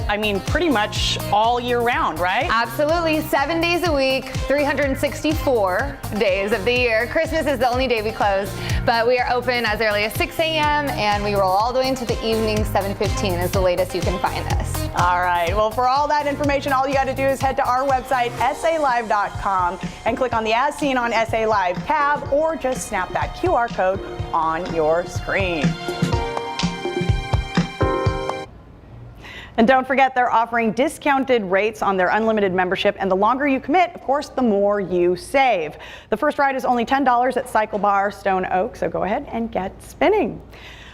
pretty much all year round, right? Absolutely, 7 days a week, 364 days of the year. Christmas is the only day we close, but we are open as early as 6 a.m. and we roll all the way into the evening. 7:15 is the latest you can find us. All right, well, for all that information, all you got to do is head to our website, salive.com, and click on the As Seen on SA Live tab, or just snap that QR code on your screen. And don't forget, they're offering discounted rates on their unlimited membership, and the longer you commit, of course, the more you save. The first ride is only $10 at Cycle Bar Stone Oak, so go ahead and get spinning.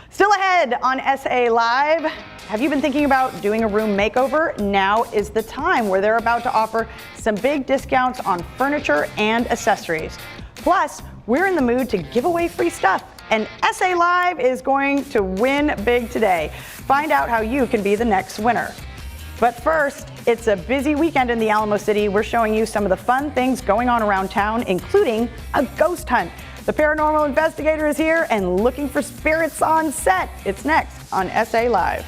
Still ahead on SA Live, have you been thinking about doing a room makeover? Now is the time, where they're about to offer some big discounts on furniture and accessories. Plus, we're in the mood to give away free stuff, and SA Live is going to win big today. Find out how you can be the next winner. But first, it's a busy weekend in the Alamo City. We're showing you some of the fun things going on around town, including a ghost hunt. The paranormal investigator is here and looking for spirits on set. It's next on SA Live.